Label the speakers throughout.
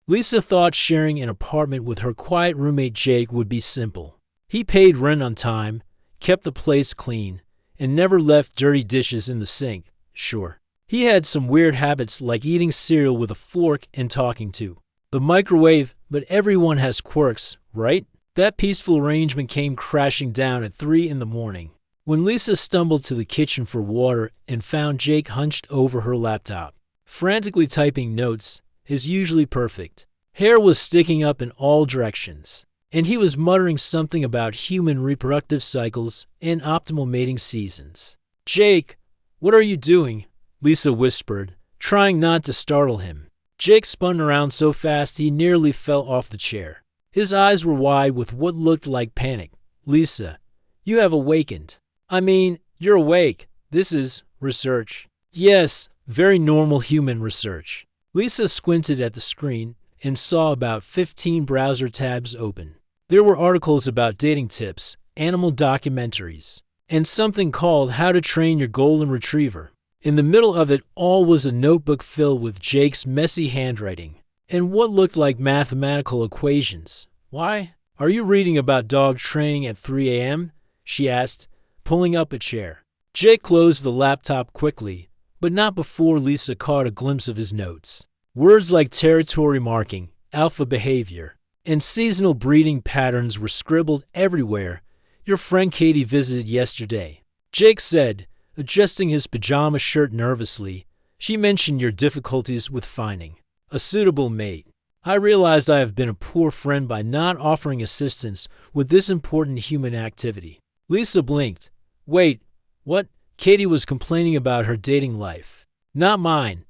Speaker 1: Lisa thought sharing an apartment with her quiet roommate Jake would be simple. He paid rent on time, kept the place clean, and never left dirty dishes in the sink. Sure, he had some weird habits like eating cereal with a fork and talking to the microwave, but everyone has quirks, right? That peaceful arrangement came crashing down at 3 in the morning, when Lisa stumbled to the kitchen for water and found Jake hunched over her laptop, frantically typing notes, his usually perfect hair was sticking up in all directions, and he was muttering something about human reproductive cycles and optimal mating seasons. "Jake, what are you doing?" Lisa whispered, trying not to startle him. Jake spun around so fast he nearly fell off the chair. His eyes were wide with what looked like panic. "Lisa, you have awakened. I mean, you're awake. This is research." "Yes, very normal human research." Lisa squinted at the screen and saw about 15 browser tabs open. There were articles about dating tips, animal documentaries, and something called How to Train Your Golden Retriever. In the middle of it all was a notebook filled with Jake's messy handwriting and what looked like mathematical equations. "Why? Are you reading about dog training at 3 a.m.? She asked, pulling up a chair. Jake closed the laptop quickly, but not before Lisa caught a glimpse of his notes. Words like territory marking, alpha behavior, and seasonal breeding patterns were scribbled everywhere. "Your friend Katie visited yesterday," Jake said, adjusting his pajama shirt nervously. "She mentioned your difficulties with finding a suitable mate. I realized I have been a poor friend by not offering assistance with this important human activity." Lisa blinked. "Wait, what?" Katie was complaining about her dating life. "Not mine.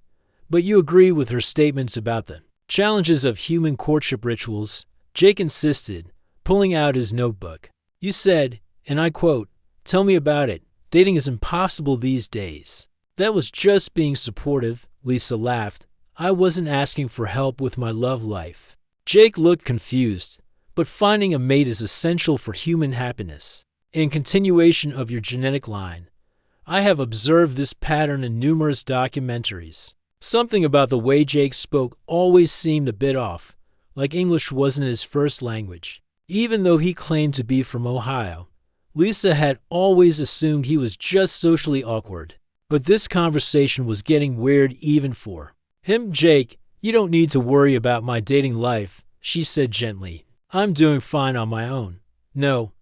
Speaker 1: But you agree with her statements about the challenges of human courtship rituals," Jake insisted, pulling out his notebook. "You said, and I quote, 'Tell me about it. Dating is impossible these days.'" "That was just being supportive," Lisa laughed. "I wasn't asking for help with my love life." Jake looked confused. "But finding a mate is essential for human happiness and continuation of your genetic line. I have observed this pattern in numerous documentaries." Something about the way Jake spoke always seemed a bit off, like English wasn't his first language. Even though he claimed to be from Ohio, Lisa had always assumed he was just socially awkward. But this conversation was getting weird even for him. "Jake, you don't need to worry about my dating life," she said gently. "I'm doing fine on my own." No,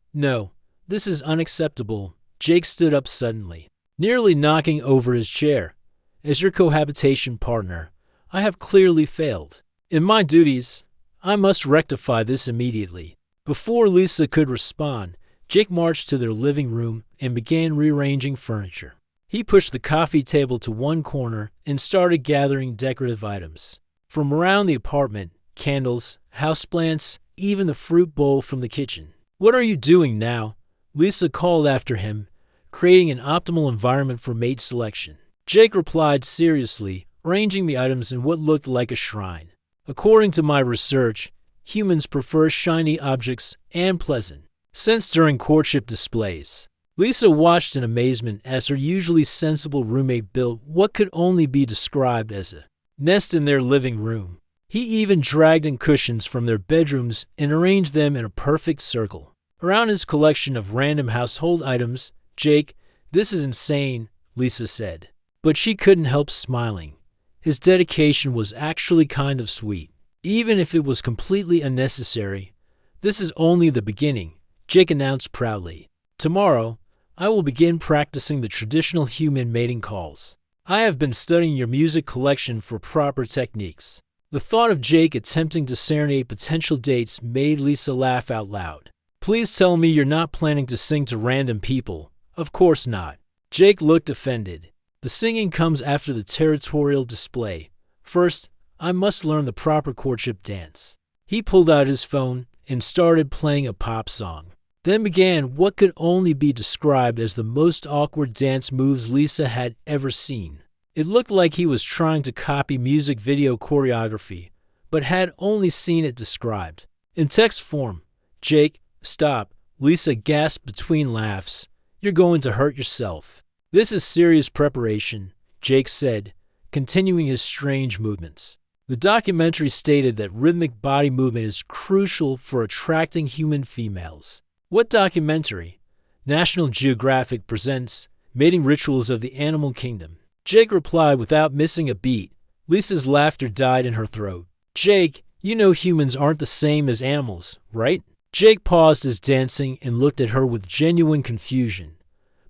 Speaker 1: this is unacceptable." Jake stood up suddenly, nearly knocking over his chair. "As your cohabitation partner, I have clearly failed in my duties. I must rectify this immediately." Before Lisa could respond, Jake marched to their living room and began rearranging furniture. He pushed the coffee table to one corner and started gathering decorative items from around the apartment, candles, houseplants, even the fruit bowl from the kitchen. "What are you doing now?" Lisa called after him, creating an optimal environment for mate selection. Jake replied seriously, arranging the items in what looked like a shrine. "According to my research, humans prefer shiny objects and pleasant scents during courtship displays." Lisa watched in amazement as her usually sensible roommate built what could only be described as a nest in their living room. He even dragged in cushions from their bedrooms and arranged them in a perfect circle around his collection of random household items. "Jake, this is insane," Lisa said. But she couldn't help smiling. His dedication was actually kind of sweet, even if it was completely unnecessary. "This is only the beginning," Jake announced proudly. "Tomorrow, I will begin practicing the traditional human mating calls. I have been studying your music collection for proper techniques." The thought of Jake attempting to serenade potential dates made Lisa laugh out loud. "Please tell me you're not planning to sing to random people." "Of course not." Jake looked offended. "The singing comes after the territorial display. First, I must learn the proper courtship dance." He pulled out his phone and started playing a pop song. Then began what could only be described as the most awkward dance moves Lisa had ever seen. It looked like he was trying to copy music video choreography, but had only seen it described in text form. "Jake, stop," Lisa gasped between laughs. "You're going to hurt yourself." "This is serious preparation," Jake said, continuing his strange movements. The documentary stated that rhythmic body movement is crucial for attracting human females. What documentary? National Geographic presents Mating Rituals of the Animal Kingdom. Jake replied without missing a beat. Lisa's laughter died in her throat. Jake, you know humans aren't the same as animals, right? Jake paused his dancing and looked at her with genuine confusion.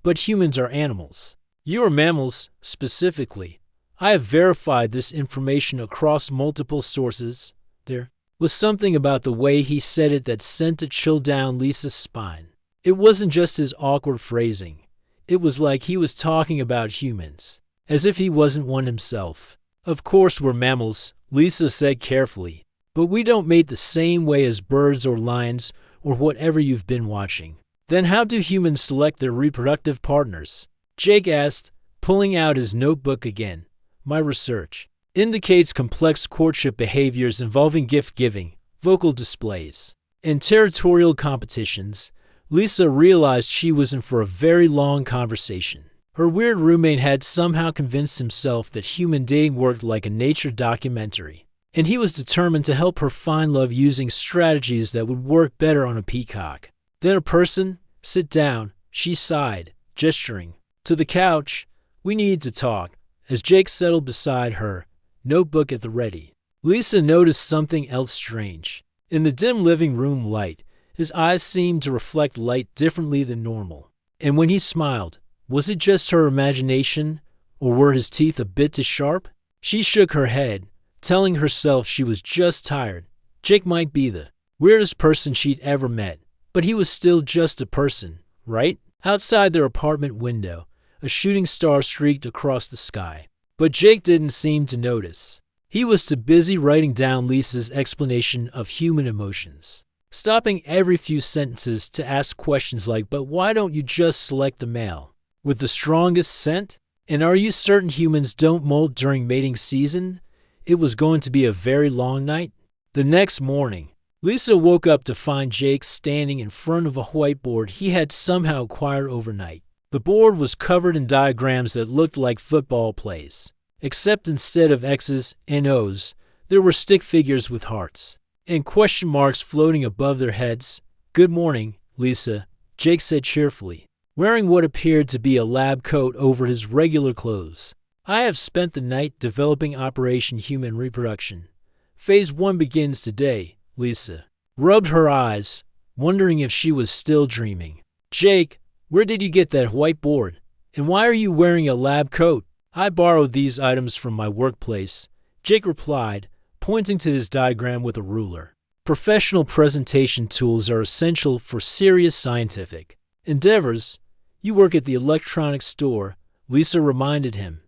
Speaker 1: But humans are animals. You are mammals, specifically. I have verified this information across multiple sources. There was something about the way he said it that sent a chill down Lisa's spine. It wasn't just his awkward phrasing. It was like he was talking about humans, as if he wasn't one himself. Of course we're mammals, Lisa said carefully, but we don't mate the same way as birds or lions or whatever you've been watching. Then how do humans select their reproductive partners? Jake asked, pulling out his notebook again. My research indicates complex courtship behaviors involving gift-giving, vocal displays, and territorial competitions. Lisa realized she was in for a very long conversation. Her weird roommate had somehow convinced himself that human dating worked like a nature documentary, and he was determined to help her find love using strategies that would work better on a peacock. Then a person? Sit down, she sighed, gesturing. To the couch. We need to talk. As Jake settled beside her, notebook at the ready, Lisa noticed something else strange. In the dim living room light, his eyes seemed to reflect light differently than normal. And when he smiled, was it just her imagination, or were his teeth a bit too sharp? She shook her head, telling herself she was just tired. Jake might be the weirdest person she'd ever met, but he was still just a person, right? Outside their apartment window, a shooting star streaked across the sky. But Jake didn't seem to notice. He was too busy writing down Lisa's explanation of human emotions, stopping every few sentences to ask questions like, but why don't you just select the male with the strongest scent? And are you certain humans don't molt during mating season? It was going to be a very long night. The next morning, Lisa woke up to find Jake standing in front of a whiteboard he had somehow acquired overnight. The board was covered in diagrams that looked like football plays, except instead of X's and O's, there were stick figures with hearts and question marks floating above their heads. Good morning, Lisa, Jake said cheerfully, wearing what appeared to be a lab coat over his regular clothes. I have spent the night developing Operation Human Reproduction. Phase 1 begins today, Lisa rubbed her eyes, wondering if she was still dreaming. Jake, where did you get that whiteboard? And why are you wearing a lab coat? I borrowed these items from my workplace, Jake replied, pointing to his diagram with a ruler. Professional presentation tools are essential for serious scientific endeavors. You work at the electronics store, Lisa reminded him.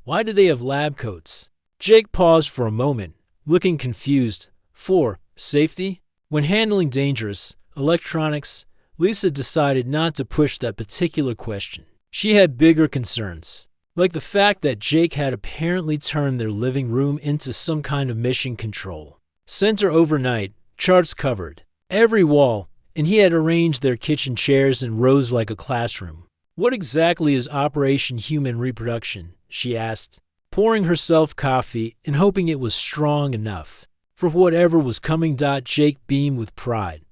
Speaker 1: Why do they have lab coats? Jake paused for a moment, looking confused. For safety? When handling dangerous electronics, Lisa decided not to push that particular question. She had bigger concerns, like the fact that Jake had apparently turned their living room into some kind of mission control center overnight, charts covered every wall, and he had arranged their kitchen chairs in rows like a classroom. What exactly is Operation Human Reproduction? She asked, pouring herself coffee and hoping it was strong enough for whatever was coming. Jake beamed with pride.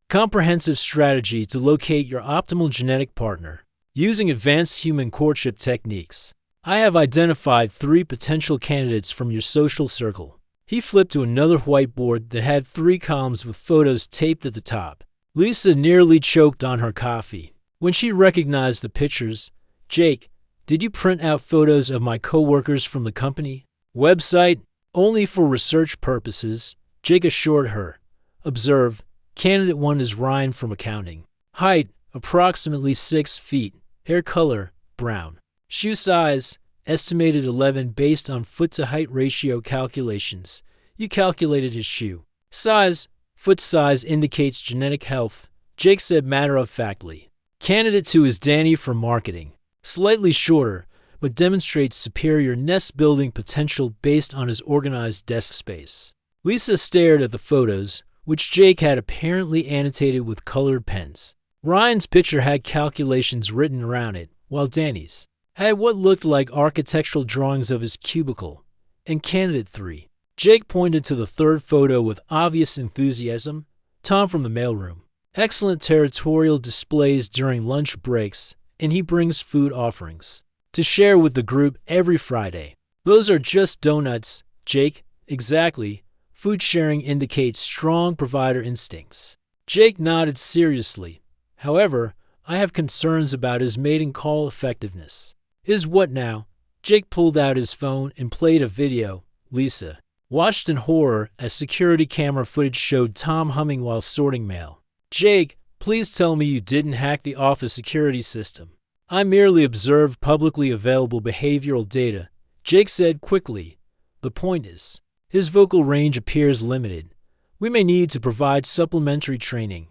Speaker 1: Comprehensive strategy to locate your optimal genetic partner using advanced human courtship techniques. I have identified 3 potential candidates from your social circle. He flipped to another whiteboard that had 3 columns with photos taped at the top. Lisa nearly choked on her coffee when she recognized the pictures. Jake, did you print out photos of my coworkers from the company website? Only for research purposes, Jake assured her. Observe. Candidate 1 is Ryan from accounting. Height, approximately 6 feet. Hair color, brown. Shoe size, estimated 11 based on foot-to-height ratio calculations. You calculated his shoe. Size, foot size indicates genetic health, Jake said matter-of-factly. Candidate 2 is Danny from marketing. Slightly shorter, but demonstrates superior nest-building potential based on his organized desk space. Lisa stared at the photos, which Jake had apparently annotated with colored pens. Ryan's picture had calculations written around it, while Danny's had what looked like architectural drawings of his cubicle. And Candidate 3 Jake pointed to the third photo with obvious enthusiasm. Tom from the mailroom. Excellent territorial displays during lunch breaks, and he brings food offerings to share with the group every Friday. Those are just donuts, Jake. Exactly. Food sharing indicates strong provider instincts. Jake nodded seriously. However, I have concerns about his mating call effectiveness. His what now? Jake pulled out his phone and played a video. Lisa watched in horror as security camera footage showed Tom humming while sorting mail. Jake, please tell me you didn't hack the office security system. I merely observed publicly available behavioral data, Jake said quickly. The point is, his vocal range appears limited. We may need to provide supplementary training.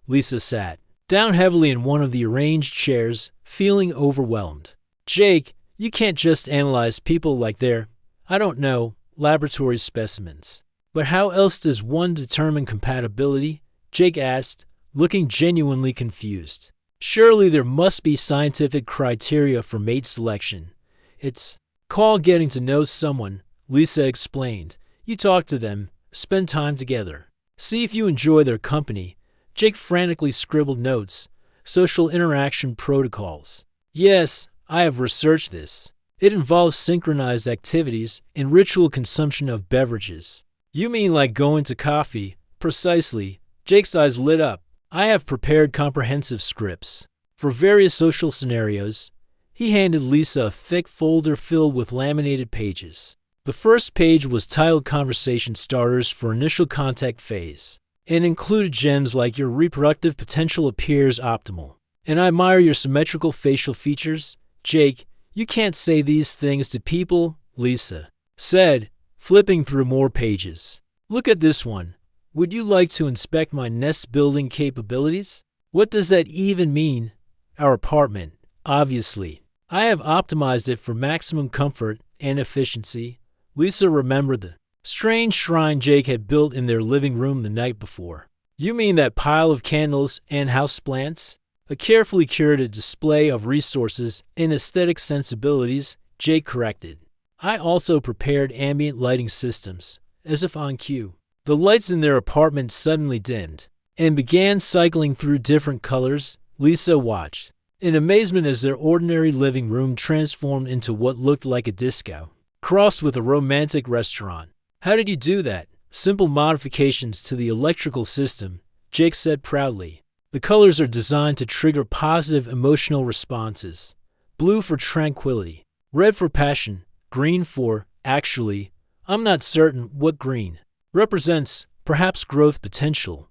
Speaker 1: Lisa sat down heavily in one of the arranged chairs, feeling overwhelmed. Jake, you can't just analyze people like they're, I don't know, laboratory specimens. But how else does one determine compatibility? Jake asked, looking genuinely confused. Surely there must be scientific criteria for mate selection. It's called getting to know someone, Lisa explained. You talk to them, spend time together. See if you enjoy their company. Jake frantically scribbled notes. Social interaction protocols. Yes, I have researched this. It involves synchronized activities and ritual consumption of beverages. You mean like going to coffee? Precisely. Jake's eyes lit up. I have prepared comprehensive scripts for various social scenarios. He handed Lisa a thick folder filled with laminated pages. The first page was titled Conversation Starters for Initial Contact Phase and included gems like your reproductive potential appears optimal. And I admire your symmetrical facial features. Jake, you can't say these things to people, Lisa said, flipping through more pages. Look at this one. Would you like to inspect my nest-building capabilities? What does that even mean? Our apartment, obviously. I have optimized it for maximum comfort and efficiency. Lisa remembered the strange shrine Jake had built in their living room the night before. You mean that pile of candles and houseplants? A carefully curated display of resources and aesthetic sensibilities, Jake corrected. I also prepared ambient lighting systems, as if on cue. The lights in their apartment suddenly dimmed and began cycling through different colors. Lisa watched in amazement as their ordinary living room transformed into what looked like a disco, crossed with a romantic restaurant. How did you do that? Simple modifications to the electrical system, Jake said proudly. The colors are designed to trigger positive emotional responses. Blue for tranquility, red for passion, green for, actually, I'm not certain what green represents, perhaps growth potential.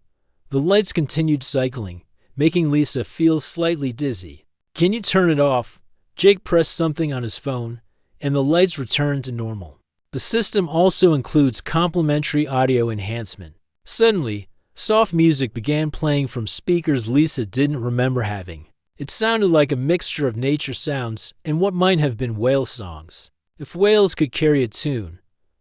Speaker 1: The lights continued cycling, making Lisa feel slightly dizzy. Can you turn it off? Jake pressed something on his phone, and the lights returned to normal. The system also includes complementary audio enhancement. Suddenly, soft music began playing from speakers Lisa didn't remember having. It sounded like a mixture of nature sounds and what might have been whale songs. If whales could carry a tune,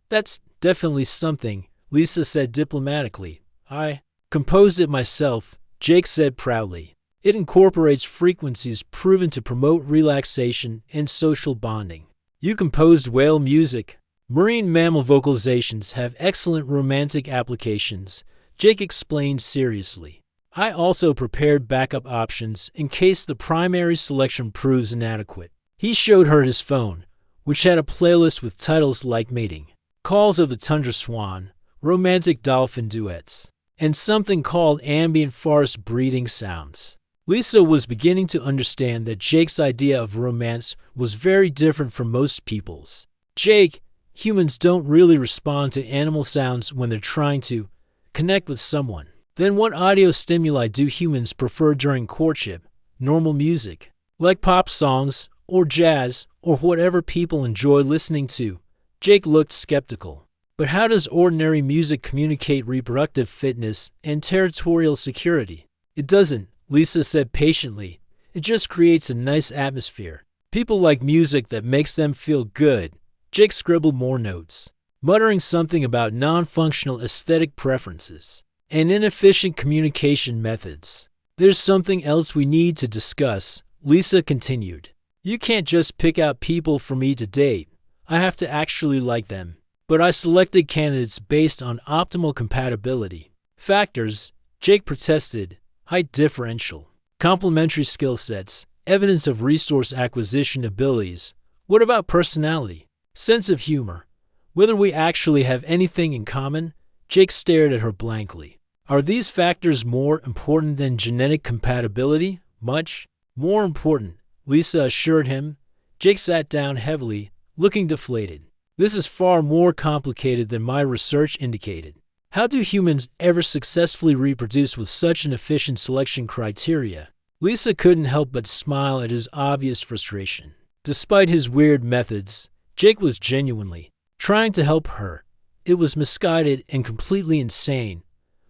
Speaker 1: that's definitely something, Lisa said diplomatically. I composed it myself, Jake said proudly. It incorporates frequencies proven to promote relaxation and social bonding. You composed whale music. Marine mammal vocalizations have excellent romantic applications, Jake explained seriously. I also prepared backup options in case the primary selection proves inadequate. He showed her his phone, which had a playlist with titles like Mating, Calls of the Tundra Swan, Romantic Dolphin Duets, and something called Ambient Forest Breeding Sounds. Lisa was beginning to understand that Jake's idea of romance was very different from most people's. Jake, humans don't really respond to animal sounds when they're trying to connect with someone. Then what audio stimuli do humans prefer during courtship? Normal music, like pop songs or jazz or whatever people enjoy listening to. Jake looked skeptical. But how does ordinary music communicate reproductive fitness and territorial security? It doesn't, Lisa said patiently. It just creates a nice atmosphere. People like music that makes them feel good. Jake scribbled more notes, muttering something about non-functional aesthetic preferences and inefficient communication methods. There's something else we need to discuss, Lisa continued. You can't just pick out people for me to date. I have to actually like them. but I selected candidates based on optimal compatibility. Factors, Jake protested, height differential, complementary skill sets, evidence of resource acquisition abilities. What about personality? Sense of humor. Whether we actually have anything in common? Jake stared at her blankly. Are these factors more important than genetic compatibility? Much more important, Lisa assured him. Jake sat down heavily, looking deflated. This is far more complicated than my research indicated. How do humans ever successfully reproduce with such an efficient selection criteria? Lisa couldn't help but smile at his obvious frustration. Despite his weird methods, Jake was genuinely trying to help her. It was misguided and completely insane,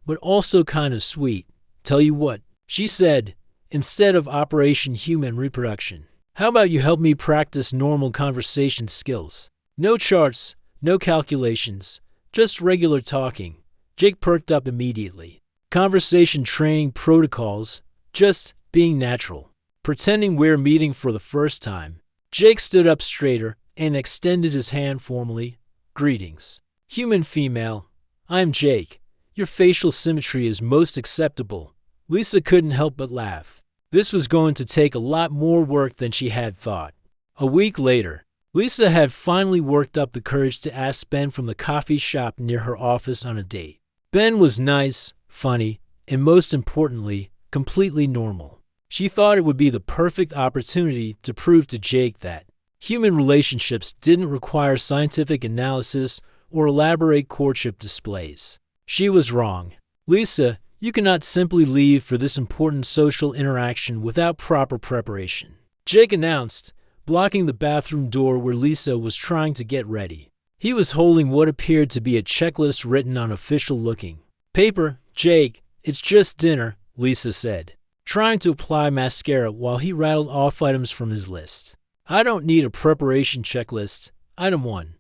Speaker 1: but also kind of sweet. Tell you what, she said, instead of Operation Human Reproduction, how about you help me practice normal conversation skills? No charts, no calculations, just regular talking. Jake perked up immediately. Conversation training protocols, just being natural. Pretending we're meeting for the first time. Jake stood up straighter and extended his hand formally. Greetings. Human female. I'm Jake. Your facial symmetry is most acceptable. Lisa couldn't help but laugh. This was going to take a lot more work than she had thought. A week later, Lisa had finally worked up the courage to ask Ben from the coffee shop near her office on a date. Ben was nice, funny, and most importantly, completely normal. She thought it would be the perfect opportunity to prove to Jake that human relationships didn't require scientific analysis or elaborate courtship displays. She was wrong. Lisa, you cannot simply leave for this important social interaction without proper preparation, Jake announced, blocking the bathroom door where Lisa was trying to get ready. He was holding what appeared to be a checklist written on official-looking paper. Jake, it's just dinner, Lisa said, trying to apply mascara while he rattled off items from his list. I don't need a preparation checklist. Item 1.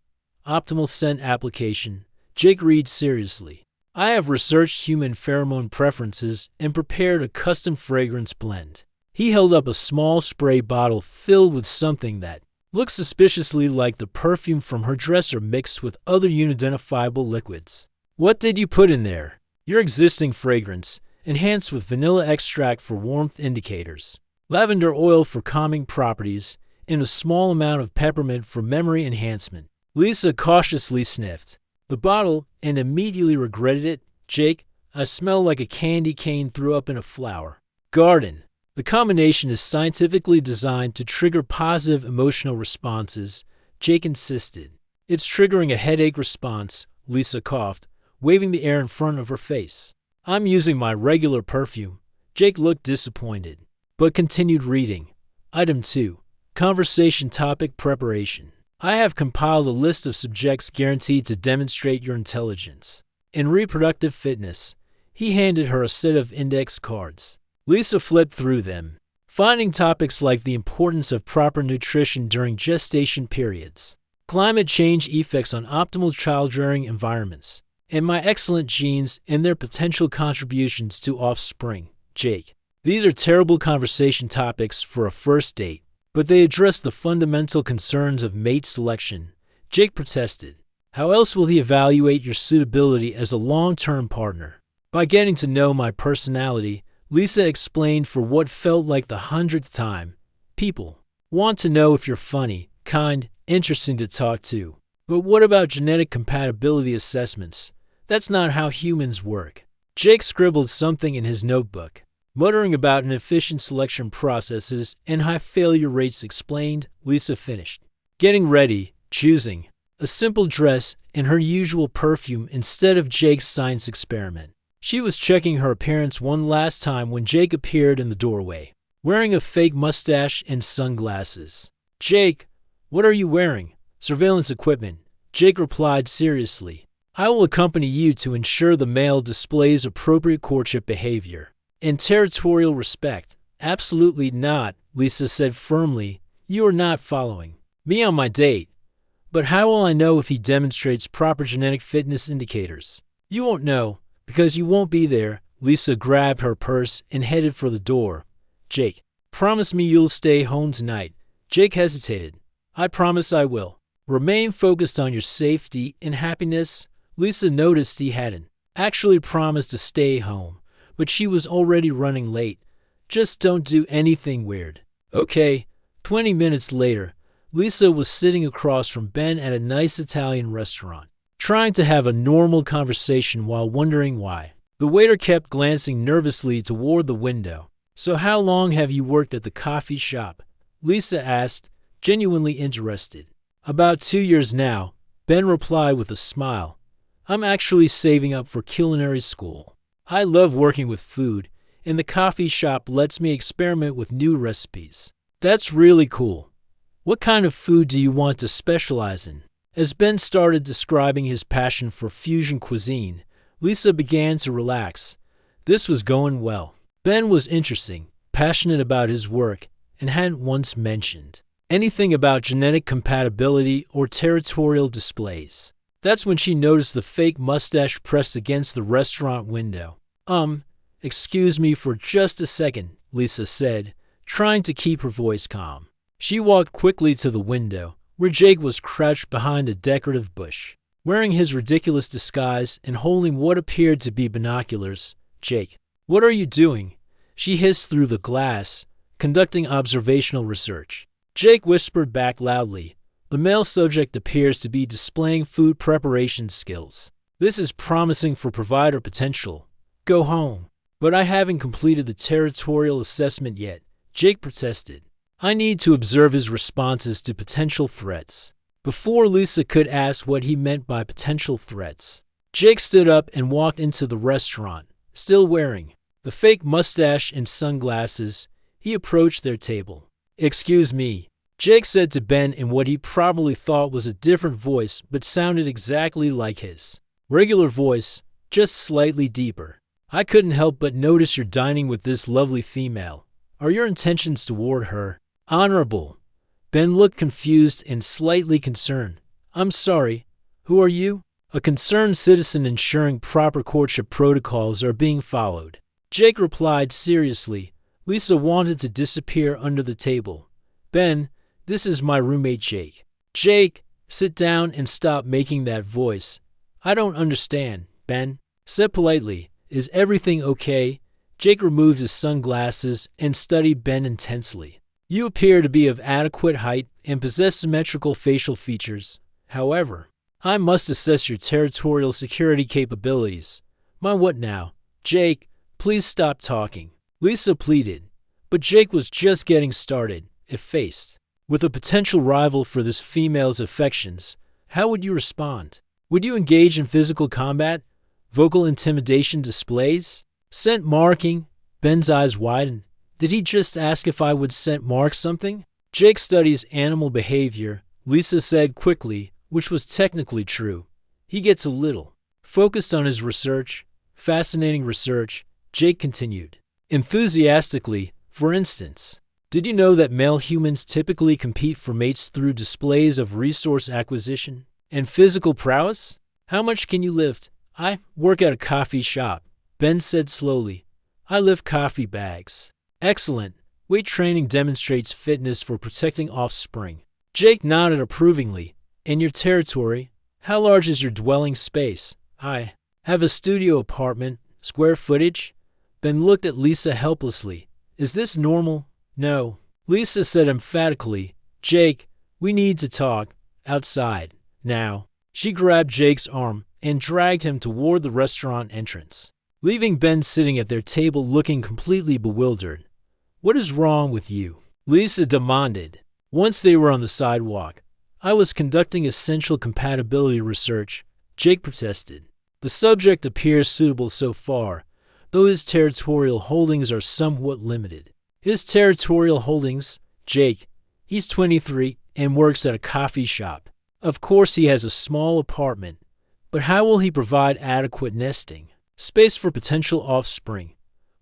Speaker 1: Optimal scent application. Jake read seriously. I have researched human pheromone preferences and prepared a custom fragrance blend. He held up a small spray bottle filled with something that looked suspiciously like the perfume from her dresser mixed with other unidentifiable liquids. What did you put in there? Your existing fragrance, enhanced with vanilla extract for warmth indicators, lavender oil for calming properties, and a small amount of peppermint for memory enhancement. Lisa cautiously sniffed the bottle and immediately regretted it. Jake, I smell like a candy cane threw up in a flower garden. The combination is scientifically designed to trigger positive emotional responses, Jake insisted. It's triggering a headache response, Lisa coughed, waving the air in front of her face. I'm using my regular perfume. Jake looked disappointed, but continued reading. Item 2. Conversation topic preparation. I have compiled a list of subjects guaranteed to demonstrate your intelligence and reproductive fitness. He handed her a set of index cards. Lisa flipped through them, finding topics like the importance of proper nutrition during gestation periods, climate change effects on optimal child-rearing environments, and my excellent genes and their potential contributions to offspring. Jake, these are terrible conversation topics for a first date, but they address the fundamental concerns of mate selection. Jake protested. How else will he evaluate your suitability as a long-term partner? By getting to know my personality, Lisa explained for what felt like the 100th time. People want to know if you're funny, kind, interesting to talk to. But what about genetic compatibility assessments? That's not how humans work. Jake scribbled something in his notebook, muttering about inefficient selection processes and high failure rates explained. Lisa finished getting ready, choosing a simple dress and her usual perfume instead of Jake's science experiment. She was checking her appearance one last time when Jake appeared in the doorway, wearing a fake mustache and sunglasses. Jake, what are you wearing? Surveillance equipment. Jake replied seriously. I will accompany you to ensure the male displays appropriate courtship behavior and territorial respect. Absolutely not, Lisa said firmly. You are not following me on my date. But how will I know if he demonstrates proper genetic fitness indicators? You won't know, because you won't be there. Lisa grabbed her purse and headed for the door. Jake, promise me you'll stay home tonight. Jake hesitated. I promise I will. Remain focused on your safety and happiness. Lisa noticed he hadn't actually promised to stay home, but she was already running late. Just don't do anything weird. Okay. 20 minutes later, Lisa was sitting across from Ben at a nice Italian restaurant, trying to have a normal conversation while wondering why. The waiter kept glancing nervously toward the window. So how long have you worked at the coffee shop? Lisa asked, genuinely interested. About 2 years now, Ben replied with a smile. I'm actually saving up for culinary school. I love working with food, and the coffee shop lets me experiment with new recipes. That's really cool. What kind of food do you want to specialize in? As Ben started describing his passion for fusion cuisine, Lisa began to relax. This was going well. Ben was interesting, passionate about his work, and hadn't once mentioned anything about genetic compatibility or territorial displays. That's when she noticed the fake mustache pressed against the restaurant window. Excuse me for just a second, Lisa said, trying to keep her voice calm. She walked quickly to the window, where Jake was crouched behind a decorative bush. Wearing his ridiculous disguise and holding what appeared to be binoculars. Jake, what are you doing? She hissed through the glass, conducting observational research. Jake whispered back loudly. The male subject appears to be displaying food preparation skills. This is promising for provider potential. Go home. But I haven't completed the territorial assessment yet, Jake protested. I need to observe his responses to potential threats. Before Lisa could ask what he meant by potential threats, Jake stood up and walked into the restaurant, still wearing the fake mustache and sunglasses. He approached their table. Excuse me, Jake said to Ben in what he probably thought was a different voice but sounded exactly like his regular voice, just slightly deeper. I couldn't help but notice you're dining with this lovely female. Are your intentions toward her honorable? Ben looked confused and slightly concerned. I'm sorry, who are you? A concerned citizen ensuring proper courtship protocols are being followed. Jake replied seriously. Lisa wanted to disappear under the table. Ben, this is my roommate Jake. Jake, sit down and stop making that voice. I don't understand, Ben. Said politely, is everything okay? Jake removed his sunglasses and studied Ben intensely. You appear to be of adequate height and possess symmetrical facial features. However, I must assess your territorial security capabilities. My what now? Jake, please stop talking. Lisa pleaded, but Jake was just getting started. If faced with a potential rival for this female's affections, how would you respond? Would you engage in physical combat? Vocal intimidation displays? Scent marking? Ben's eyes widened. Did he just ask if I would scent mark something? Jake studies animal behavior, Lisa said quickly, which was technically true. He gets a little focused on his research. Fascinating research, Jake continued. Enthusiastically, for instance, did you know that male humans typically compete for mates through displays of resource acquisition and physical prowess? How much can you lift? I work at a coffee shop, Ben said slowly. I lift coffee bags. Excellent. Weight training demonstrates fitness for protecting offspring. Jake nodded approvingly. In your territory, how large is your dwelling space? I have a studio apartment. Square footage? Ben looked at Lisa helplessly. Is this normal? No. Lisa said emphatically. Jake, we need to talk. Outside. Now. She grabbed Jake's arm and dragged him toward the restaurant entrance, leaving Ben sitting at their table looking completely bewildered. What is wrong with you? Lisa demanded. Once they were on the sidewalk, I was conducting essential compatibility research, Jake protested. The subject appears suitable so far, though his territorial holdings are somewhat limited. His territorial holdings? Jake. He's 23 and works at a coffee shop. Of course he has a small apartment, but how will he provide adequate nesting? Space for potential offspring.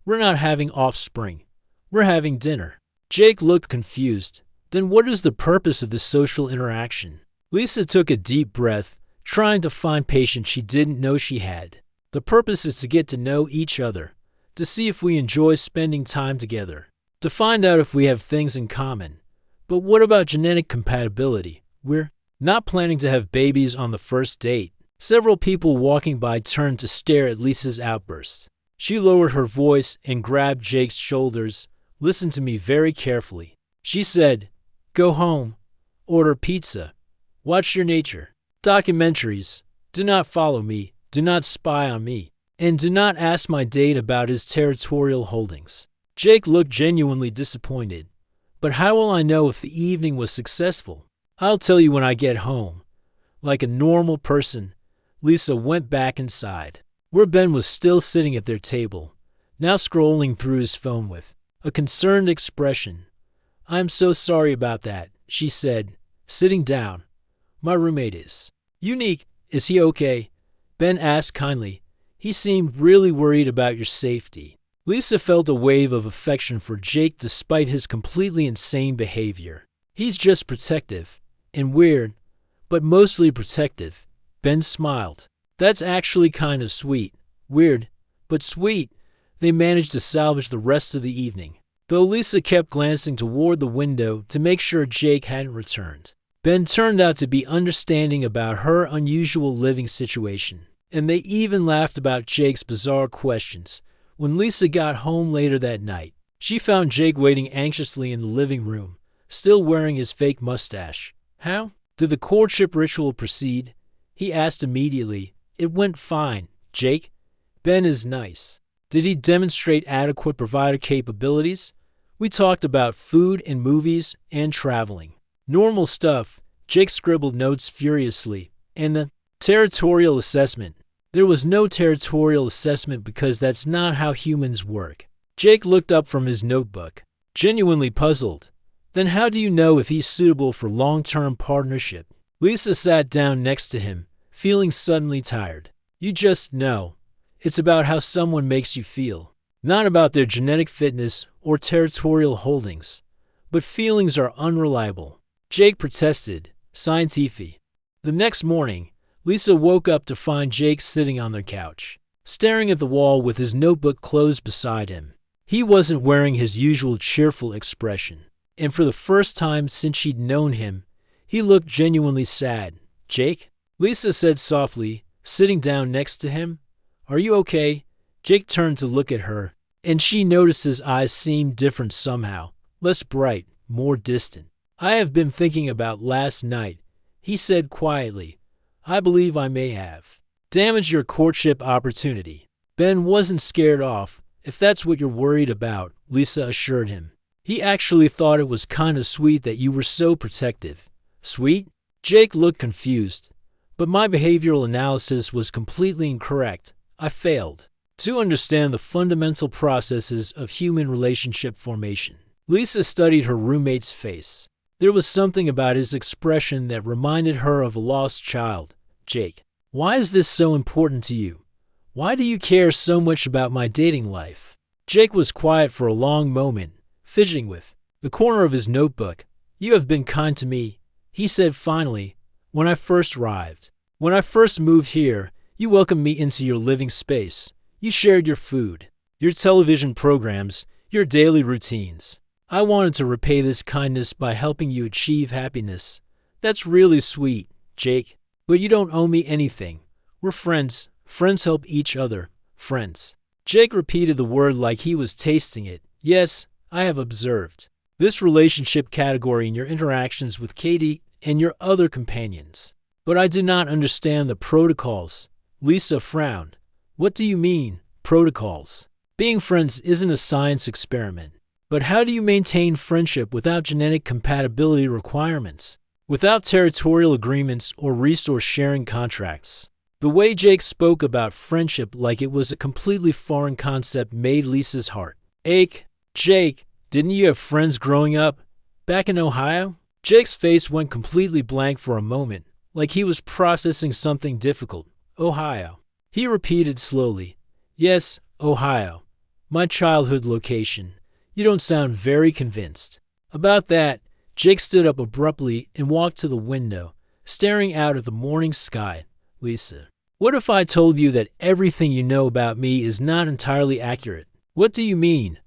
Speaker 1: We're not having offspring. We're having dinner. Jake looked confused. Then what is the purpose of this social interaction? Lisa took a deep breath, trying to find patience she didn't know she had. The purpose is to get to know each other, to see if we enjoy spending time together, to find out if we have things in common. But what about genetic compatibility? We're not planning to have babies on the first date. Several people walking by turned to stare at Lisa's outburst. She lowered her voice and grabbed Jake's shoulders. Listen to me very carefully. She said, go home, order pizza, watch your nature documentaries, do not follow me, do not spy on me, and do not ask my date about his territorial holdings. Jake looked genuinely disappointed. But how will I know if the evening was successful? I'll tell you when I get home. Like a normal person, Lisa went back inside, where Ben was still sitting at their table, now scrolling through his phone with a concerned expression. I'm so sorry about that, she said, sitting down. My roommate is unique. Is he okay? Ben asked kindly. He seemed really worried about your safety. Lisa felt a wave of affection for Jake despite his completely insane behavior. He's just protective and weird, but mostly protective. Ben smiled. That's actually kind of sweet. Weird, but sweet. They managed to salvage the rest of the evening, though Lisa kept glancing toward the window to make sure Jake hadn't returned. Ben turned out to be understanding about her unusual living situation, and they even laughed about Jake's bizarre questions. When Lisa got home later that night, she found Jake waiting anxiously in the living room, still wearing his fake mustache. How did the courtship ritual proceed? He asked immediately. It went fine, Jake. Ben is nice. Did he demonstrate adequate provider capabilities? We talked about food and movies and traveling. Normal stuff. Jake scribbled notes furiously. And the territorial assessment. There was no territorial assessment because that's not how humans work. Jake looked up from his notebook, genuinely puzzled. Then how do you know if he's suitable for long-term partnership? Lisa sat down next to him, feeling suddenly tired. You just know. It's about how someone makes you feel. Not about their genetic fitness or territorial holdings. But feelings are unreliable. Jake protested. Scifi. The next morning, Lisa woke up to find Jake sitting on their couch, staring at the wall with his notebook closed beside him. He wasn't wearing his usual cheerful expression, and for the first time since she'd known him, he looked genuinely sad. Jake? Lisa said softly, sitting down next to him. Are you okay? Jake turned to look at her, and she noticed his eyes seemed different somehow, less bright, more distant. I have been thinking about last night, he said quietly. I believe I may have damaged your courtship opportunity. Ben wasn't scared off, if that's what you're worried about, Lisa assured him. He actually thought it was kind of sweet that you were so protective. Sweet? Jake looked confused. But my behavioral analysis was completely incorrect. I failed to understand the fundamental processes of human relationship formation. Lisa studied her roommate's face. There was something about his expression that reminded her of a lost child. Jake, why is this so important to you? Why do you care so much about my dating life? Jake was quiet for a long moment, fidgeting with the corner of his notebook. You have been kind to me, he said finally, when I first arrived. When I first moved here, you welcomed me into your living space. You shared your food, your television programs, your daily routines. I wanted to repay this kindness by helping you achieve happiness. That's really sweet, Jake. But you don't owe me anything. We're friends. Friends help each other. Friends. Jake repeated the word like he was tasting it. Yes, I have observed this relationship category in your interactions with Katie and your other companions. But I do not understand the protocols. Lisa frowned. What do you mean, protocols? Being friends isn't a science experiment. But how do you maintain friendship without genetic compatibility requirements? Without territorial agreements or resource-sharing contracts? The way Jake spoke about friendship like it was a completely foreign concept made Lisa's heart ache. Jake, didn't you have friends growing up? Back in Ohio? Jake's face went completely blank for a moment, like he was processing something difficult. Ohio. He repeated slowly. Yes, Ohio. My childhood location. You don't sound very convinced. About that, Jake stood up abruptly and walked to the window, staring out at the morning sky. Lisa, what if I told you that everything you know about me is not entirely accurate? What do you mean?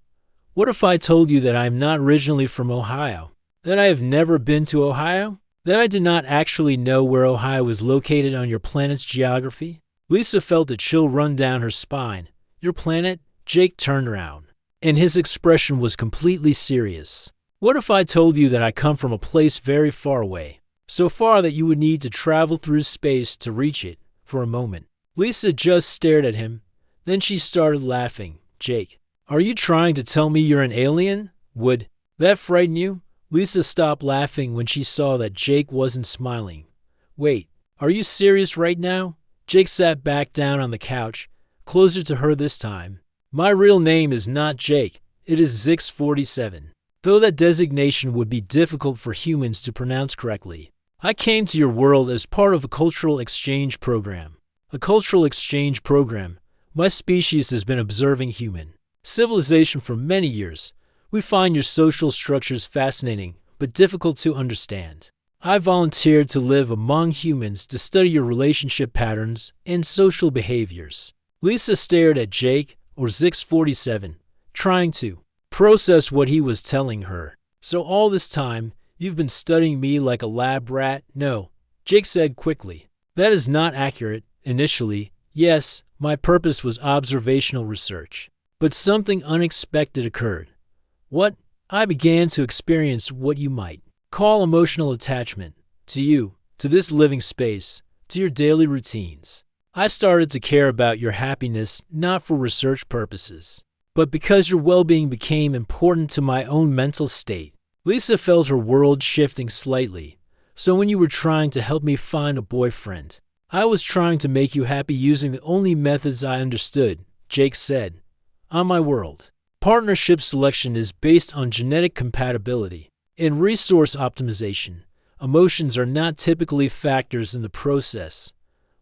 Speaker 1: What if I told you that I am not originally from Ohio? That I have never been to Ohio? That I did not actually know where Ohio was located on your planet's geography? Lisa felt a chill run down her spine. Your planet? Jake turned around, and his expression was completely serious. What if I told you that I come from a place very far away? So far that you would need to travel through space to reach it. For a moment, Lisa just stared at him. Then she started laughing. Jake, are you trying to tell me you're an alien? Would that frighten you? Lisa stopped laughing when she saw that Jake wasn't smiling. Wait, are you serious right now? Jake sat back down on the couch, closer to her this time. My real name is not Jake. It is Zix47. Though that designation would be difficult for humans to pronounce correctly. I came to your world as part of a cultural exchange program. A cultural exchange program. My species has been observing human civilization for many years. We find your social structures fascinating, but difficult to understand. I volunteered to live among humans to study your relationship patterns and social behaviors. Lisa stared at Jake, or Zix47, trying to process what he was telling her. So all this time, you've been studying me like a lab rat? No, Jake said quickly. That is not accurate. Initially, yes, my purpose was observational research. But something unexpected occurred. What? I began to experience what you might call emotional attachment to you, to this living space, to your daily routines. I started to care about your happiness not for research purposes, but because your well-being became important to my own mental state. Lisa felt her world shifting slightly. So when you were trying to help me find a boyfriend, I was trying to make you happy using the only methods I understood, Jake said. On my world, partnership selection is based on genetic compatibility. In resource optimization, emotions are not typically factors in the process.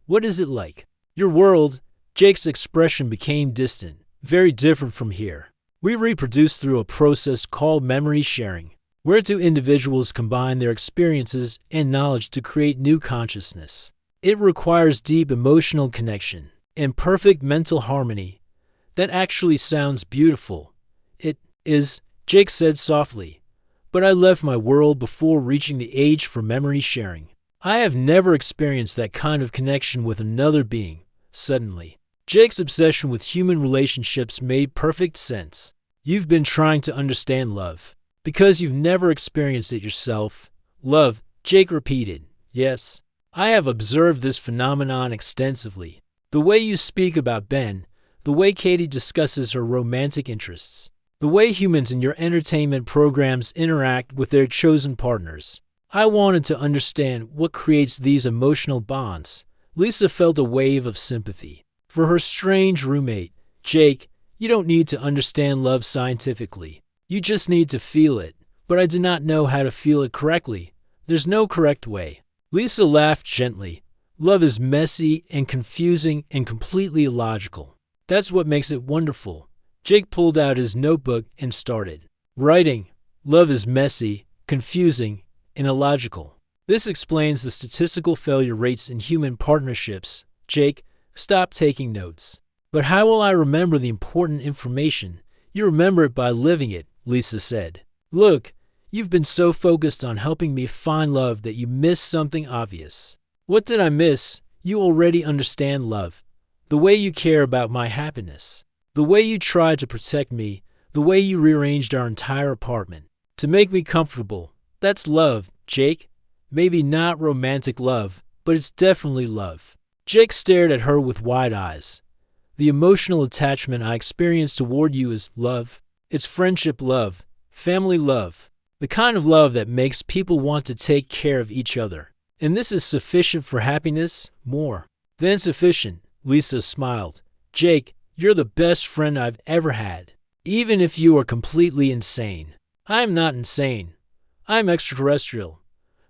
Speaker 1: What is it like? Your world? Jake's expression became distant, very different from here. We reproduce through a process called memory sharing, where two individuals combine their experiences and knowledge to create new consciousness. It requires deep emotional connection and perfect mental harmony. That actually sounds beautiful. It is, Jake said softly. But I left my world before reaching the age for memory sharing. I have never experienced that kind of connection with another being. Suddenly, Jake's obsession with human relationships made perfect sense. You've been trying to understand love, because you've never experienced it yourself. Love, Jake repeated. Yes, I have observed this phenomenon extensively. The way you speak about Ben, the way Katie discusses her romantic interests, the way humans in your entertainment programs interact with their chosen partners. I wanted to understand what creates these emotional bonds. Lisa felt a wave of sympathy for her strange roommate. Jake, you don't need to understand love scientifically. You just need to feel it. But I do not know how to feel it correctly. There's no correct way. Lisa laughed gently. Love is messy and confusing and completely illogical. That's what makes it wonderful. Jake pulled out his notebook and started writing. Love is messy, confusing, and illogical. This explains the statistical failure rates in human partnerships. Jake, stop taking notes. But how will I remember the important information? You remember it by living it, Lisa said. Look, you've been so focused on helping me find love that you missed something obvious. What did I miss? You already understand love. The way you care about my happiness. The way you tried to protect me. The way you rearranged our entire apartment to make me comfortable. That's love, Jake. Maybe not romantic love, but it's definitely love. Jake stared at her with wide eyes. The emotional attachment I experience toward you is love. It's friendship love, family love, the kind of love that makes people want to take care of each other. And this is sufficient for happiness? More than sufficient, Lisa smiled. Jake, you're the best friend I've ever had, even if you are completely insane. I'm not insane. I'm extraterrestrial.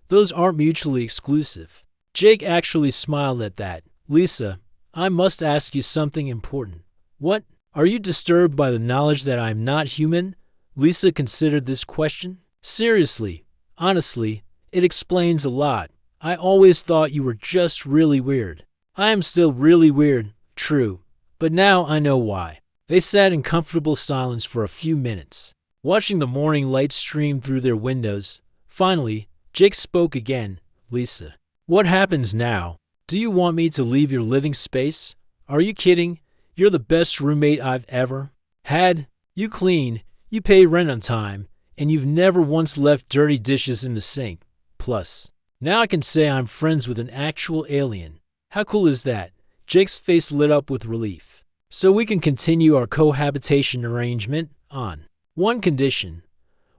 Speaker 1: Those aren't mutually exclusive. Jake actually smiled at that. Lisa, I must ask you something important. What? Are you disturbed by the knowledge that I'm not human? Lisa considered this question. Seriously, honestly, it explains a lot. I always thought you were just really weird. I am still really weird, true, but now I know why. They sat in comfortable silence for a few minutes, watching the morning light stream through their windows. Finally, Jake spoke again. Lisa, what happens now? Do you want me to leave your living space? Are you kidding? You're the best roommate I've ever had. You clean, you pay rent on time, and you've never once left dirty dishes in the sink. Plus, now I can say I'm friends with an actual alien. How cool is that? Jake's face lit up with relief. So we can continue our cohabitation arrangement on one condition.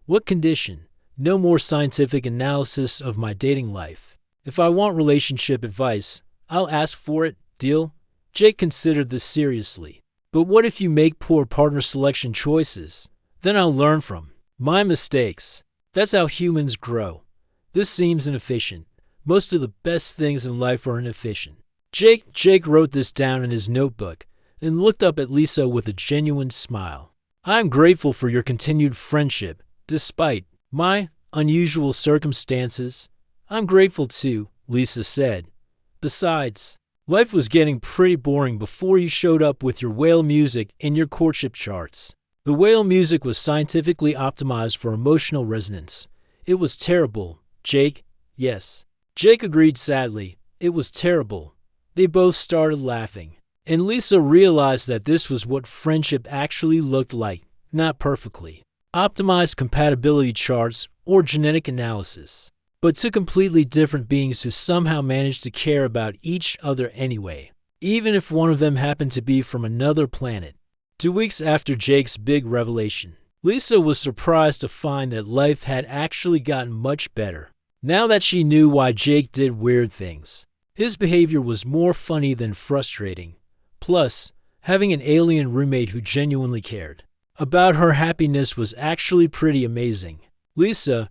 Speaker 1: What condition? No more scientific analysis of my dating life. If I want relationship advice, I'll ask for it. Deal? Jake considered this seriously. But what if you make poor partner selection choices? Then I'll learn from my mistakes. That's how humans grow. This seems inefficient. Most of the best things in life are inefficient. Jake wrote this down in his notebook and looked up at Lisa with a genuine smile. I'm grateful for your continued friendship, despite my unusual circumstances. I'm grateful too, Lisa said. Besides, life was getting pretty boring before you showed up with your whale music and your courtship charts. The whale music was scientifically optimized for emotional resonance. It was terrible, Jake. Yes. Jake agreed sadly. It was terrible. They both started laughing. And Lisa realized that this was what friendship actually looked like, not perfectly optimized compatibility charts or genetic analysis, but two completely different beings who somehow managed to care about each other anyway, even if one of them happened to be from another planet. 2 weeks after Jake's big revelation, Lisa was surprised to find that life had actually gotten much better. Now that she knew why Jake did weird things, his behavior was more funny than frustrating. Plus, having an alien roommate who genuinely cared about her happiness was actually pretty amazing. Lisa,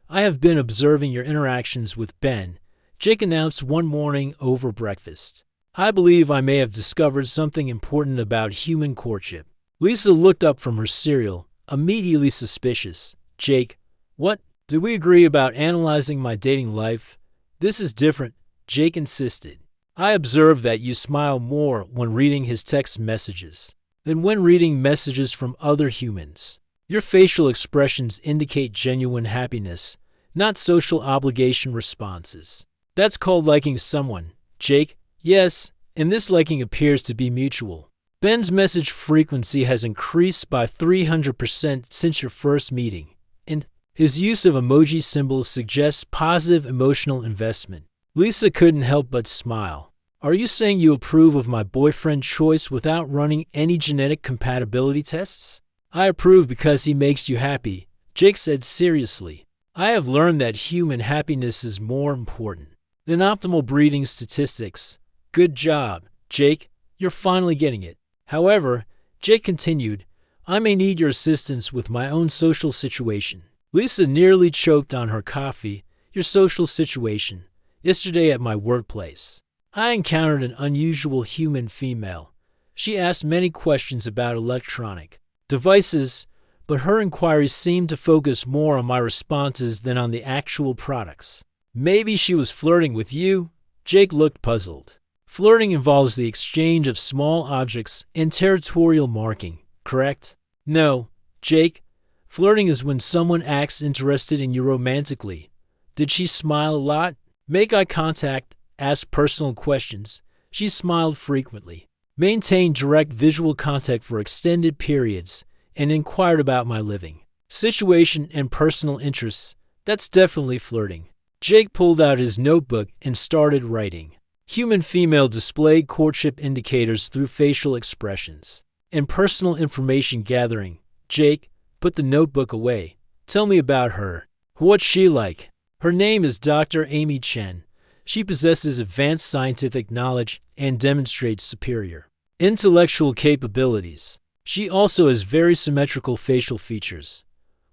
Speaker 1: I have been observing your interactions with Ben, Jake announced one morning over breakfast. I believe I may have discovered something important about human courtship. Lisa looked up from her cereal, immediately suspicious. Jake, what? Did we agree about analyzing my dating life? This is different, Jake insisted. I observed that you smile more when reading his text messages than when reading messages from other humans. Your facial expressions indicate genuine happiness, not social obligation responses. That's called liking someone, Jake. Yes, and this liking appears to be mutual. Ben's message frequency has increased by 300% since your first meeting, and his use of emoji symbols suggests positive emotional investment. Lisa couldn't help but smile. Are you saying you approve of my boyfriend choice without running any genetic compatibility tests? I approve because he makes you happy, Jake said seriously. I have learned that human happiness is more important than optimal breeding statistics. Good job, Jake. You're finally getting it. However, Jake continued, I may need your assistance with my own social situation. Lisa nearly choked on her coffee. Your social situation. Yesterday at my workplace, I encountered an unusual human female. She asked many questions about electronic devices, but her inquiries seemed to focus more on my responses than on the actual products. Maybe she was flirting with you? Jake looked puzzled. Flirting involves the exchange of small objects and territorial marking, correct? No, Jake. Flirting is when someone acts interested in you romantically. Did she smile a lot? Make eye contact, ask personal questions. She smiled frequently, maintained direct visual contact for extended periods, and inquired about my living situation and personal interests. That's definitely flirting. Jake pulled out his notebook and started writing. Human female displayed courtship indicators through facial expressions and personal information gathering. Jake, put the notebook away. Tell me about her. What's she like? Her name is Dr. Amy Chen. She possesses advanced scientific knowledge and demonstrates superior intellectual capabilities. She also has very symmetrical facial features.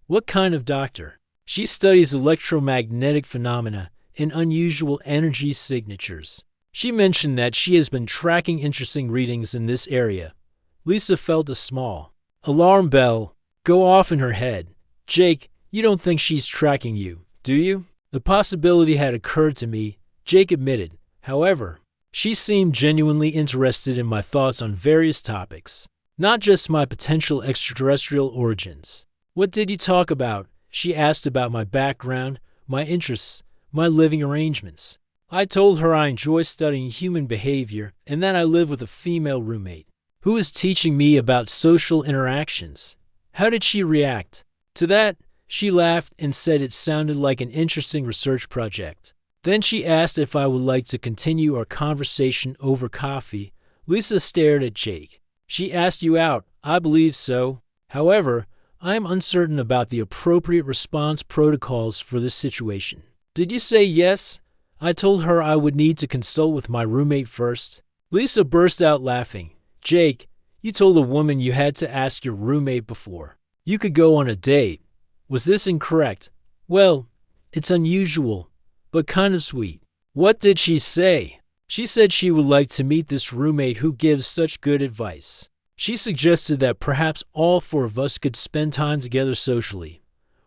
Speaker 1: What kind of doctor? She studies electromagnetic phenomena and unusual energy signatures. She mentioned that she has been tracking interesting readings in this area. Lisa felt a small alarm bell go off in her head. Jake, you don't think she's tracking you, do you? The possibility had occurred to me, Jake admitted. However, she seemed genuinely interested in my thoughts on various topics, not just my potential extraterrestrial origins. What did you talk about? She asked about my background, my interests, my living arrangements. I told her I enjoy studying human behavior and that I live with a female roommate who is teaching me about social interactions. How did she react? To that, she laughed and said it sounded like an interesting research project. Then she asked if I would like to continue our conversation over coffee. Lisa stared at Jake. She asked you out. I believe so. However, I am uncertain about the appropriate response protocols for this situation. Did you say yes? I told her I would need to consult with my roommate first. Lisa burst out laughing. Jake, you told a woman you had to ask your roommate before you could go on a date. Was this incorrect? Well, it's unusual, but kind of sweet. What did she say? She said she would like to meet this roommate who gives such good advice. She suggested that perhaps all four of us could spend time together socially.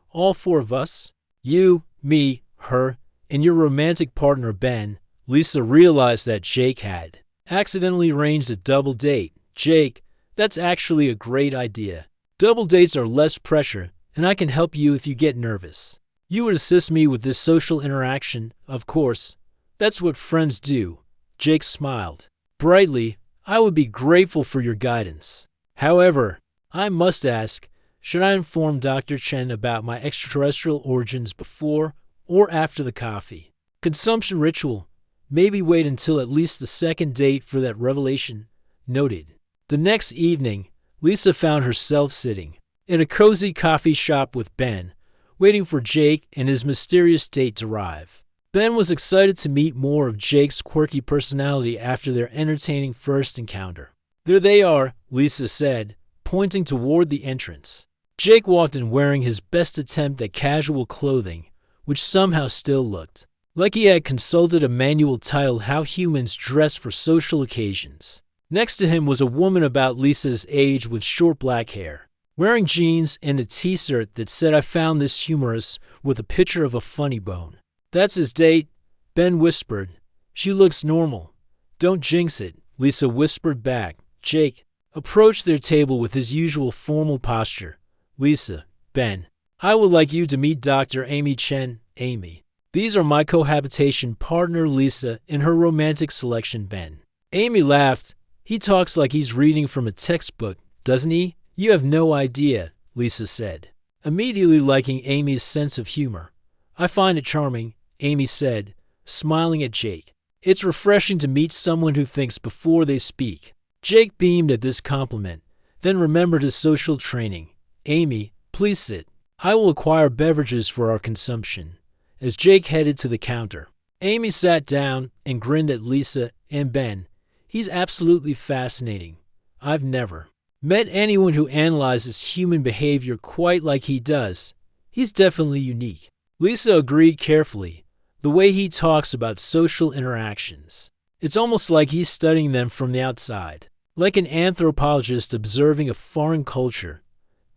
Speaker 1: All four of us? You, me, her, and your romantic partner Ben. Lisa realized that Jake had accidentally arranged a double date. Jake, that's actually a great idea. Double dates are less pressure, and I can help you if you get nervous. You would assist me with this social interaction, of course. That's what friends do. Jake smiled brightly. I would be grateful for your guidance. However, I must ask, should I inform Dr. Chen about my extraterrestrial origins before or after the coffee consumption ritual? Maybe wait until at least the second date for that revelation. Noted. The next evening, Lisa found herself sitting in a cozy coffee shop with Ben, waiting for Jake and his mysterious date to arrive. Ben was excited to meet more of Jake's quirky personality after their entertaining first encounter. There they are, Lisa said, pointing toward the entrance. Jake walked in wearing his best attempt at casual clothing, which somehow still looked like he had consulted a manual titled How Humans Dress for Social Occasions. Next to him was a woman about Lisa's age with short black hair, wearing jeans and a t-shirt that said I found this humorous with a picture of a funny bone. That's his date, Ben whispered. She looks normal. Don't jinx it, Lisa whispered back. Jake approached their table with his usual formal posture. Lisa, Ben, I would like you to meet Dr. Amy Chen. Amy. These are my cohabitation partner Lisa and her romantic selection Ben. Amy laughed. He talks like he's reading from a textbook, doesn't he? You have no idea, Lisa said, immediately liking Amy's sense of humor. I find it charming, Amy said, smiling at Jake. It's refreshing to meet someone who thinks before they speak. Jake beamed at this compliment, then remembered his social training. Amy, please sit. I will acquire beverages for our consumption. As Jake headed to the counter, Amy sat down and grinned at Lisa and Ben. He's absolutely fascinating. I've never met anyone who analyzes human behavior quite like he does. He's definitely unique. Lisa agreed carefully. The way he talks about social interactions, it's almost like he's studying them from the outside, like an anthropologist observing a foreign culture.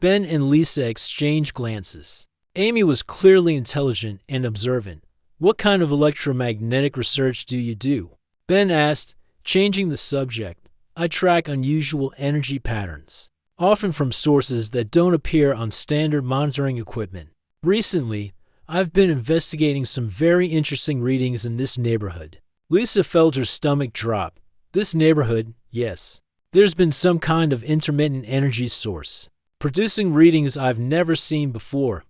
Speaker 1: Ben and Lisa exchanged glances. Amy was clearly intelligent and observant. What kind of electromagnetic research do you do? Ben asked, changing the subject. I track unusual energy patterns, often from sources that don't appear on standard monitoring equipment. Recently, I've been investigating some very interesting readings in this neighborhood. Lisa felt her stomach drop. This neighborhood, yes. There's been some kind of intermittent energy source, producing readings I've never seen before.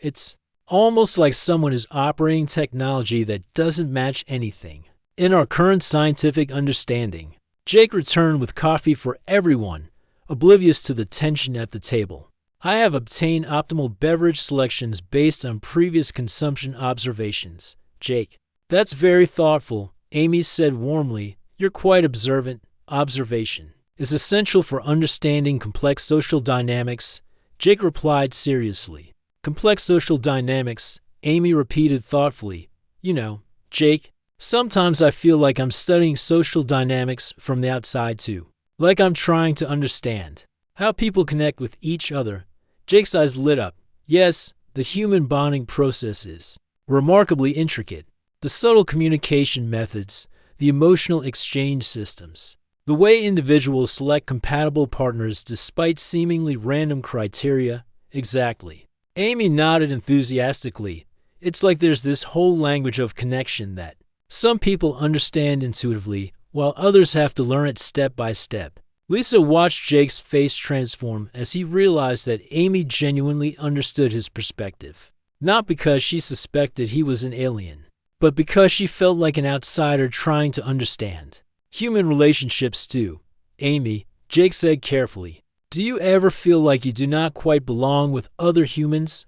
Speaker 1: It's almost like someone is operating technology that doesn't match anything in our current scientific understanding. Jake returned with coffee for everyone, oblivious to the tension at the table. I have obtained optimal beverage selections based on previous consumption observations. Jake, that's very thoughtful, Amy said warmly. You're quite observant. Observation is essential for understanding complex social dynamics, Jake replied seriously. Complex social dynamics, Amy repeated thoughtfully. You know, Jake, sometimes I feel like I'm studying social dynamics from the outside too. Like I'm trying to understand how people connect with each other. Jake's eyes lit up. Yes, the human bonding process is remarkably intricate. The subtle communication methods, the emotional exchange systems, the way individuals select compatible partners despite seemingly random criteria. Exactly. Amy nodded enthusiastically. It's like there's this whole language of connection that some people understand intuitively, while others have to learn it step by step. Lisa watched Jake's face transform as he realized that Amy genuinely understood his perspective. Not because she suspected he was an alien, but because she felt like an outsider trying to understand human relationships too. Amy, Jake said carefully, do you ever feel like you do not quite belong with other humans?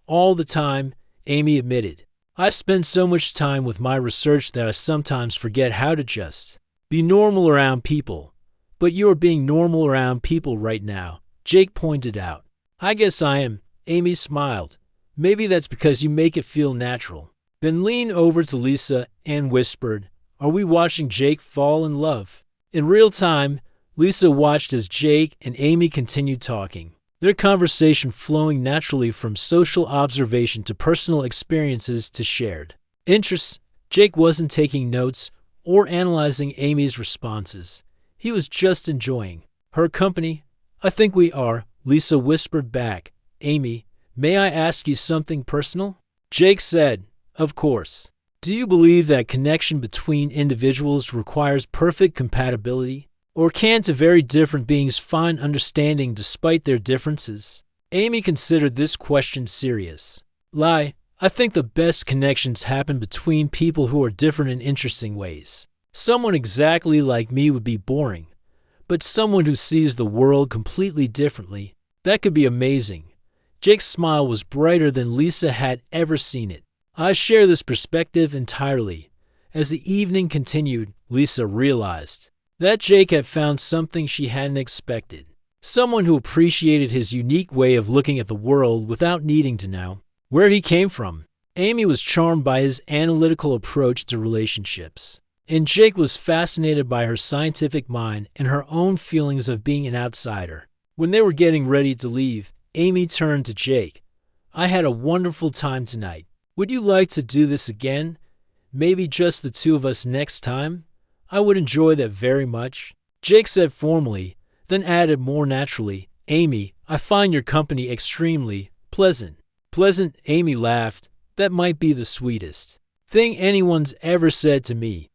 Speaker 1: All the time, Amy admitted. I spend so much time with my research that I sometimes forget how to just be normal around people. But you are being normal around people right now, Jake pointed out. I guess I am, Amy smiled. Maybe that's because you make it feel natural. Then leaned over to Lisa and whispered, are we watching Jake fall in love? In real time, Lisa watched as Jake and Amy continued talking, their conversation flowing naturally from social observation to personal experiences to shared interests. Jake wasn't taking notes or analyzing Amy's responses. He was just enjoying her company. I think we are, Lisa whispered back. Amy, may I ask you something personal? Jake said, of course. Do you believe that connection between individuals requires perfect compatibility? Or can two very different beings find understanding despite their differences? Amy considered this question serious. I think the best connections happen between people who are different in interesting ways. Someone exactly like me would be boring, but someone who sees the world completely differently, that could be amazing. Jake's smile was brighter than Lisa had ever seen it. I share this perspective entirely. As the evening continued, Lisa realized that Jake had found something she hadn't expected. Someone who appreciated his unique way of looking at the world without needing to know where he came from. Amy was charmed by his analytical approach to relationships, and Jake was fascinated by her scientific mind and her own feelings of being an outsider. When they were getting ready to leave, Amy turned to Jake. I had a wonderful time tonight. Would you like to do this again? Maybe just the two of us next time? I would enjoy that very much. Jake said formally, then added more naturally, Amy, I find your company extremely pleasant. Pleasant? Amy laughed. That might be the sweetest thing anyone's ever said to me.